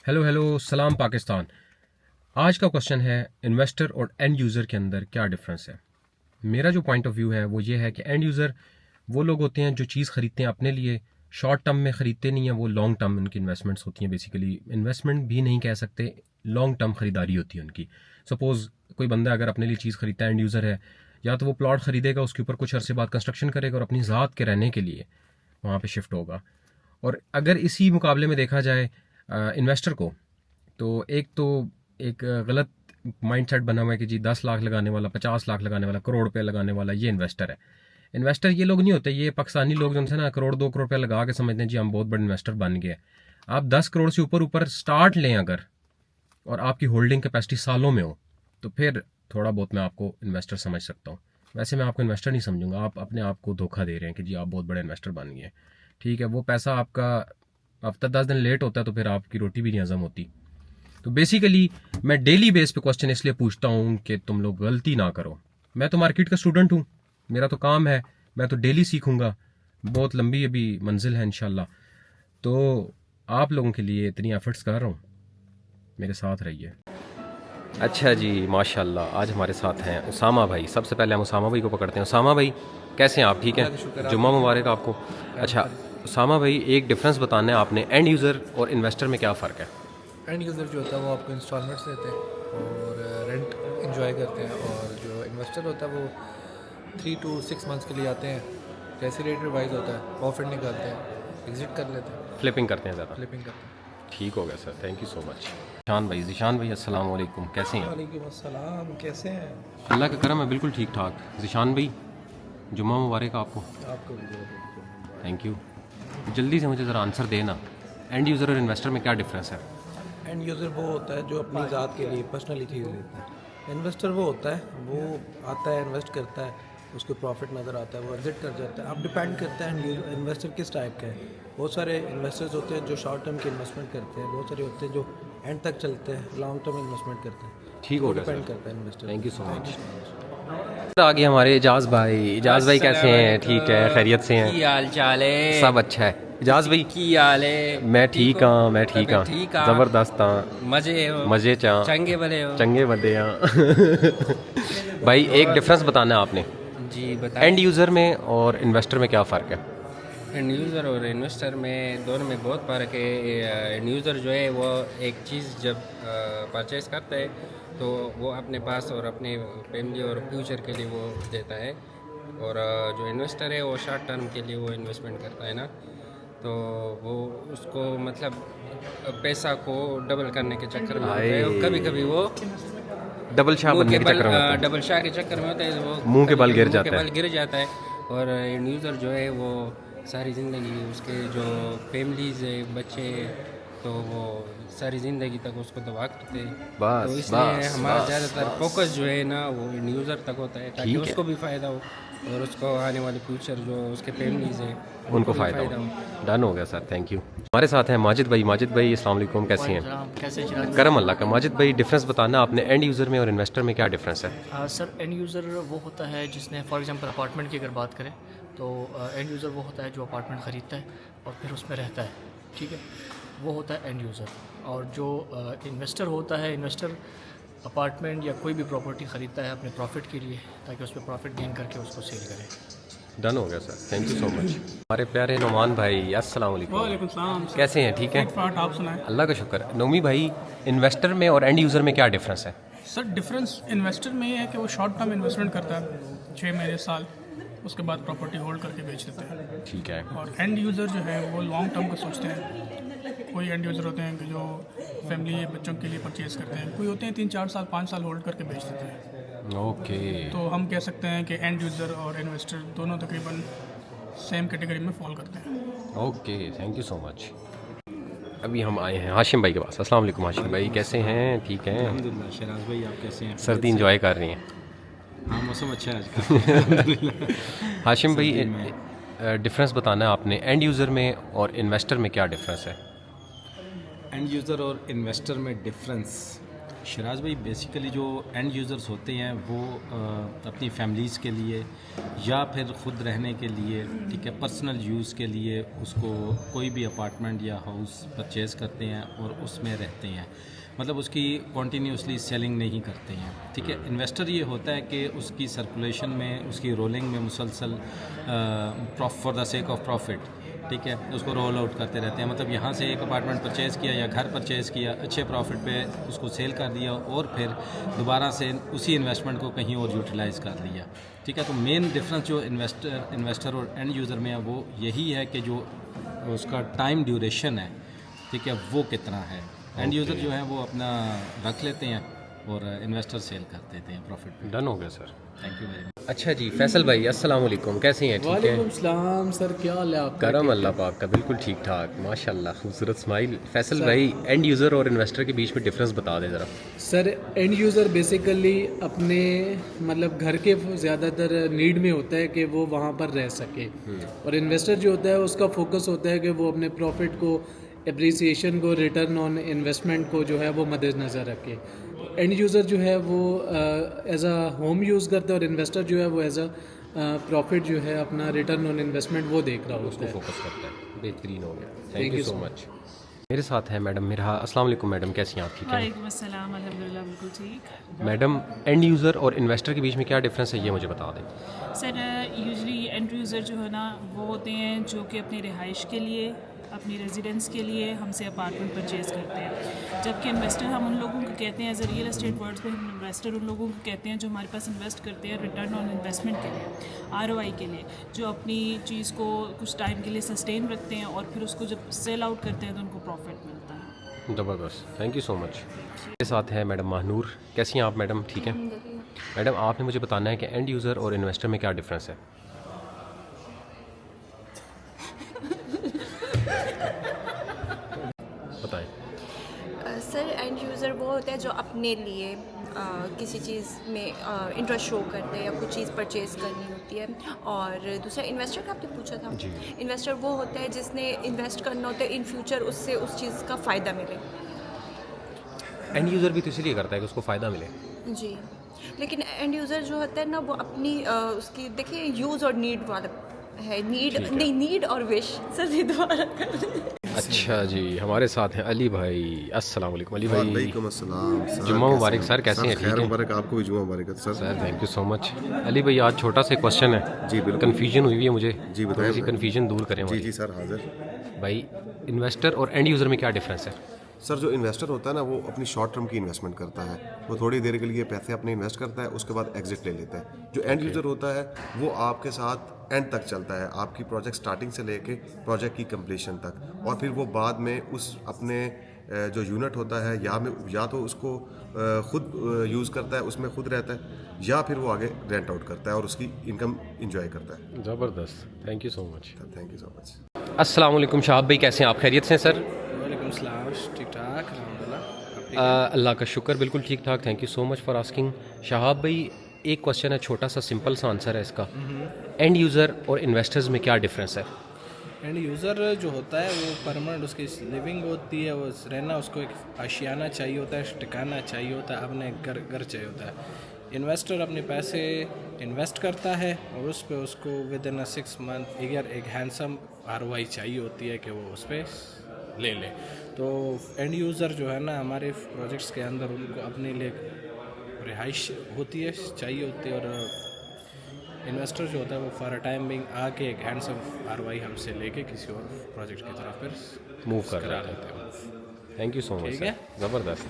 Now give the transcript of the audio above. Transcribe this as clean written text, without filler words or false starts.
Hello hello सलाम पाकिस्तान। आज का क्वेश्चन है इन्वेस्टर और एंड यूज़र के अंदर क्या डिफरेंस है। मेरा जो पॉइंट ऑफ व्यू है वो ये है कि एंड यूज़र वो लोग होते हैं जो चीज़ ख़रीदते हैं अपने लिए, शॉर्ट टर्म में ख़रीदते नहीं हैं, वो लॉन्ग टर्म उनकी इन्वेस्टमेंट्स होती हैं। बेसिकली इन्वेस्टमेंट भी नहीं कह सकते, लॉन्ग टर्म ख़रीदारी होती है उनकी। सपोज़ कोई बंदा अगर अपने लिए चीज़ ख़रीदता है, एंड यूज़र है, या तो वो प्लॉट ख़रीदेगा, उसके ऊपर कुछ अरसे बाद कंस्ट्रक्शन करेगा और अपनी ज़ात के रहने के लिए वहाँ पे शिफ्ट होगा। और अगर इसी मुकाबले में देखा जाए इन्वेस्टर को, तो एक गलत माइंडसेट बना हुआ है कि जी 10 लाख लगाने वाला, 50 लाख लगाने वाला, करोड़ रुपये लगाने वाला ये इन्वेस्टर है। इन्वेस्टर ये लोग नहीं होते, ये पाकिस्तानी लोग जो है ना, करोड़ 2 करोड़ रुपये लगा के समझते हैं जी हम बहुत बड़े इन्वेस्टर बन गए। आप 10 करोड़ से ऊपर ऊपर स्टार्ट लें अगर, और आपकी होल्डिंग कैपेसिटी सालों में हो, तो फिर थोड़ा बहुत मैं आपको इन्वेस्टर समझ सकता हूँ। वैसे मैं आपको इन्वेस्टर नहीं समझूंगा, आप अपने आप को धोखा दे रहे हैं कि जी आप बहुत बड़े इन्वेस्टर बन गए। ठीक है, वो पैसा आपका हफ्ता 10 दिन लेट होता है तो फिर आपकी रोटी भी नहीं हजम होती। तो बेसिकली मैं डेली बेस पे क्वेश्चन इसलिए पूछता हूँ कि तुम लोग गलती ना करो। मैं तो मार्केट का स्टूडेंट हूँ, मेरा तो काम है, मैं तो डेली सीखूंगा। बहुत लंबी अभी मंजिल है इंशाल्लाह। तो आप लोगों के लिए इतनी एफर्ट्स कर रहा हूँ, मेरे साथ रहिए। अच्छा जी, माशाल्लाह आज हमारे साथ हैं उसामा भाई। सबसे पहले हम उसामा भाई को पकड़ते हैं। उसामा भाई कैसे हैं आप? ठीक हैं, जुम्मा मुबारक आपको। अच्छा उसामा भाई, एक डिफरेंस बताना है आपने, एंड यूज़र और इन्वेस्टर में क्या फ़र्क है? एंड यूज़र जो होता है वो आपको इंस्टॉलमेंट्स देते हैं और रेंट इंजॉय करते हैं, और जो इन्वेस्टर होता है वो 3 to 6 मंथ्स के लिए आते हैं, जैसे रेट रिवाइज होता है प्रॉफिट निकालते हैं, एग्जिट कर लेते हैं, फ्लिपिंग करते हैं ज़्यादा। फ्लिपिंग करते हैं। ठीक हो गया sir, thank you so much. Zeeshan भाई अस्सलाम वालेकुम, कैसे हैं? वालेकुम अस्सलाम, कैसे हैं? अल्लाह का करम है, बिल्कुल ठीक ठाक। जीशान भाई, जुम्मा मुबारक आपको। आपको भी बहुत थैंक यू। जल्दी से मुझे ज़रा आंसर देना, एंड यूज़र और इन्वेस्टर में क्या डिफरेंस है? एंड यूज़र वो होता है जो अपनी ज़ात के लिए पर्सनली चीज़ लेता है। इन्वेस्टर वो होता है वो आता है, इन्वेस्ट करता है, उसको प्रॉफिट नज़र आता है, वो एग्जिट कर जाता है। अब डिपेंड करता है इन्वेस्टर किस टाइप का है। बहुत सारे इन्वेस्टर्स होते हैं जो शॉर्ट टर्म की इन्वेस्टमेंट करते हैं, बहुत सारे होते हैं जो एंड तक चलते हैं, लॉन्ग टर्म इन्वेस्टमेंट करते हैं। ठीक हो गया डिपेंड सर, करता है investor. Thank you so much. आगे हमारे इजाज़ भाई। इजाज़ भाई कैसे हैं? ठीक है, खैरियत से हैं? की हाल चाल है? सब अच्छा है। इजाज़ भाई की हाल है? मैं ठीक हाँ, मैं ठीक हाँ, ठीक आ? ज़बरदस्त हाँ, मजे हो? मज़े चा चंगे भले हो? चंगे बदे हाँ। भाई एक डिफरेंस बताना है आपने, जी बताएं। एंड यूज़र में और इन्वेस्टर में क्या फ़र्क है? एंड यूज़र और इन्वेस्टर में दोनों में बहुत फ़र्क है। एंड यूज़र जो है वो एक चीज़ जब परचेज़ करता है तो वो अपने पास और अपने फैमिली और फ्यूचर के लिए वो देता है, और जो इन्वेस्टर है वो शॉर्ट टर्म के लिए वो इन्वेस्टमेंट करता है ना, तो वो उसको मतलब पैसा को डबल करने के चक्कर में होता है, और कभी कभी वो डबल शाह बनने के चक्कर में होता है। डबल शाह के चक्कर में होता है, वो मुंह के बल गिर मुंह के जाता है। बल गिर जाता है। और एंड यूज़र जो है वो सारी ज़िंदगी उसके जो फैमिलीज़ है, बच्चे, तो वो सारी ज़िंदगी तक उसको दबा करते हैं। बस, तो इसलिए बस, हमारा बस, ज़्यादातर बस। फोकस जो है ना वो एंड यूज़र तक होता है, ताकि ठीक है। उसको भी फ़ायदा हो और उसको आने वाले फ्यूचर जो उसके फैमिलीज़ है उनको भी फ़ायदा हो। डन हो गया सर, थैंक यू। हमारे साथ हैं माजिद भाई। माजिद भाई अस्सलाम वालेकुम, कैसे हैं? कैसे चिराग? करम अल्लाह का। माजिद भाई डिफरेंस बताना आपने, एंड यूज़र में और इन्वेस्टर में क्या डिफरेंस है? सर एंड यूज़र वो होता है जिसने फॉर एग्जांपल अपार्टमेंट की अगर बात करें तो एंड यूज़र वो होता है जो अपार्टमेंट ख़रीदता है और फिर उसमें रहता है, ठीक है, वो होता है एंड यूज़र। और जो इन्वेस्टर होता है, इन्वेस्टर अपार्टमेंट या कोई भी प्रॉपर्टी ख़रीदता है अपने प्रॉफिट के लिए, ताकि उस पर प्रॉफिट गेन करके उसको सेल करे। डन हो गया sir, thank you so much. हमारे प्यारे नोमान भाई अस्सलाम वालेकुम, वालेकुम सलाम सर। कैसे हैं? ठीक है, फाट आप सुनाएं। अल्लाह का शुक्र। नोमी भाई, इन्वेस्टर में और एंड यूज़र में क्या डिफरेंस है? सर डिफरेंस इन्वेस्टर में ये है कि वो शॉर्ट टर्म इन्वेस्टमेंट करता है, 6 महीने साल, उसके बाद प्रॉपर्टी होल्ड करके बेच देते हैं। ठीक है। और एंड यूज़र जो है वो लॉन्ग टर्म का सोचते हैं। कोई एंड यूज़र होते हैं कि जो फैमिली या बच्चों के लिए परचेज़ करते हैं, कोई होते हैं 3 4 साल 5 साल होल्ड करके बेच देते हैं। ओके, तो हम कह सकते हैं कि एंड यूज़र और इन्वेस्टर दोनों तकरीबन सेम कैटेगरी में फॉल करते हैं। Okay, thank you so much. अभी हम आए हैं हाशिम भाई के पास। अस्सलाम वालेकुम हाशिम भाई, कैसे हैं? ठीक हैं? अल्हम्दुलिल्लाह। शराज भाई आप कैसे हैं? सर्दी इंजॉय कर रही हैं? हाँ, मौसम अच्छा है आज का। हाशिम भाई डिफरेंस बताना है आपने, एंड यूज़र में और इन्वेस्टर में क्या डिफरेंस है? एंड यूज़र और इन्वेस्टर में डिफरेंस, शराज भाई बेसिकली जो एंड यूज़र्स होते हैं वो अपनी फैमिलीज़ के लिए या फिर ख़ुद रहने के लिए, ठीक है, पर्सनल यूज़ के लिए उसको कोई भी अपार्टमेंट या हाउस परचेज़ करते हैं और उसमें रहते हैं, मतलब उसकी कॉन्टीन्यूसली सेलिंग नहीं करते हैं, ठीक है। इन्वेस्टर ये होता है कि उसकी सर्कुलेशन में, उसकी रोलिंग में मुसलसल for the sake of profit, ठीक है, उसको रोल आउट करते रहते हैं। मतलब यहाँ से एक अपार्टमेंट परचेज़ किया या घर परचेज़ किया, अच्छे प्रॉफिट पे उसको सेल कर दिया और फिर दोबारा से उसी इन्वेस्टमेंट को कहीं और यूटिलाइज़ कर लिया, ठीक है। तो मेन डिफरेंस जो इन्वेस्टर और एंड यूज़र में है वो यही है कि जो उसका टाइम ड्यूरेशन है, ठीक है, वो कितना है। एंड यूज़र जो है वो अपना रख लेते हैं और इन्वेस्टर सेल कर देते हैं प्रॉफिट पे। डन हो गया sir, thank you very much. अच्छा जी फैसल भाई अस्सलाम वालेकुम, कैसे हैं? ठीक है, वालेकुम सलाम सर, क्या हाल है आपका? करम अल्लाह पाक का, बिल्कुल ठीक ठाक माशाल्लाह, खूबसूरत स्माइल। फैसल भाई एंड यूज़र और इन्वेस्टर के बीच में डिफरेंस बता दें ज़रा। सर एंड यूज़र बेसिकली अपने मतलब घर के ज़्यादातर नीड में होता है कि वो वहाँ पर रह सके, और इन्वेस्टर जो होता है उसका फोकस होता है कि वो अपने प्रॉफिट को, एप्रिसिएशन को, रिटर्न ऑन इन्वेस्टमेंट को जो है वो मद्देनज़र रखे। एंड यूज़र जो है वो एज अ होम यूज़ करता है और इन्वेस्टर जो है वो एज अ प्रॉफिट जो है अपना रिटर्न ऑन इन्वेस्टमेंट वो देख रहा होता है। फोकस करता है, बेहतरीन हो गया, थैंक यू सो मच। मेरे साथ है मैडम मेरा, अस्सलाम वालेकुम मैडम, कैसी हैं आप? ठीक है वालेकुम अस्सलाम, अल्हम्दुलिल्लाह बिल्कुल ठीक। मैडम, एंड यूज़र और इन्वेस्टर के बीच में क्या डिफरेंस है ये मुझे बता दें। सर यूजली एंड यूज़र जो है ना वो होते हैं जो कि अपनी रिहाइश के लिए, अपनी रेजिडेंस के लिए हमसे अपार्टमेंट परचेज़ करते हैं, जबकि इन्वेस्टर हम उन लोगों को कहते हैं, as a real estate words में हम इन्वेस्टर उन लोगों को कहते हैं जो हमारे पास इन्वेस्ट करते हैं रिटर्न ऑन इन्वेस्टमेंट के लिए, ROI के लिए, जो अपनी चीज़ को कुछ टाइम के लिए सस्टेन रखते हैं और फिर उसको जब सेल आउट करते हैं तो उनको प्रॉफिट मिलता है। ज़बरदस्त, थैंक यू सो मच। मेरे साथ है मैडम महानूर, कैसी हैं आप मैडम? ठीक है मैडम, आपने मुझे बताना है कि एंड यूज़र और इन्वेस्टर में क्या डिफरेंस है। बताएं। सर एंड यूज़र वो होता है जो अपने लिए किसी चीज़ में इंटरेस्ट शो करते हैं या कुछ चीज़ परचेज़ करनी होती है, और दूसरा इन्वेस्टर का आपने पूछा था। इन्वेस्टर वो होता है जिसने इन्वेस्ट करना होता है इन फ्यूचर, उससे उस चीज़ का फ़ायदा मिले। एंड यूज़र भी तो इसलिए करता है कि उसको फ़ायदा मिले। जी, लेकिन एंड यूज़र जो होता है ना वो अपनी उसकी देखिए यूज़ और नीड वाला है, नीड नहीं, नीड और विश। सर ये दोबारा कर। अच्छा जी, हमारे साथ हैं अली भाई, अस्सलाम वालेकुम अली भाई। वालेकुम अस्सलाम सर, जुम्मा मुबारक सर, कैसे हैं? ठीक खैर है मुबारक, आपको भी जुम्मा मुबारक sir. Sir thank you so much. Ali भाई आज छोटा सा क्वेश्चन है, जी बिल्कुल, कन्फ्यूजन हुई हुई है मुझे, जी बताएं। थोड़ी सी कन्फ्यूजन दूर करें जी हमारी। जी सर हाजिर। भाई इन्वेस्टर और एंड यूज़र में क्या डिफरेंस है? सर जो इन्वेस्टर होता है ना वो अपनी शॉर्ट टर्म की इन्वेस्टमेंट करता है, वो थोड़ी देर के लिए पैसे अपने इन्वेस्ट करता है, उसके बाद एग्जिट ले लेता है। जो एंड यूज़र होता है वो आपके साथ एंड तक चलता है, आपकी प्रोजेक्ट स्टार्टिंग से लेके प्रोजेक्ट की कंप्लीशन तक, और फिर वो बाद में उस अपने जो यूनिट होता है या तो उसको खुद यूज़ करता है, उसमें खुद रहता है, या फिर वो आगे रेंट आउट करता है और उसकी इनकम इंजॉय करता है। ज़बरदस्त, thank you so much. Thank you so much. अस्सलाम वालेकुम शाहाब भाई, कैसे हैं आप? खैरियत से हैं सर? वालेकुम सलाम, ठीक ठाक अल्हम्दुलिल्लाह। अल्लाह का शुक्र, बिल्कुल ठीक ठाक, thank you so much for asking. Shahab भाई एक क्वेश्चन है, छोटा सा सिंपल सा आंसर है इसका, एंड यूज़र और इन्वेस्टर्स में क्या डिफरेंस है? एंड यूज़र जो होता है वो परमानेंट उसकी लिविंग होती है, वो रहना, उसको एक आशियाना चाहिए होता है, ठिकाना चाहिए होता है, अपने घर चाहिए होता है। इन्वेस्टर अपने पैसे इन्वेस्ट करता है और उस पर उसको विद इन 6 मंथ एक हैंडसम ROI चाहिए होती है कि वो उस पर ले ले। तो एंड यूज़र जो है ना हमारे प्रोजेक्ट्स के अंदर उनको अपने लिए रिहाइश होती है, चाहिए होती है, और इन्वेस्टर जो होता है वो फॉर अ टाइम बिंग आके एक हैंडसम ROI हमसे लेके किसी और प्रोजेक्ट की तरफ फिर मूव कर करा रहा लेते हैं। थैंक यू सो मच ठीक सर, है। ज़बरदस्त।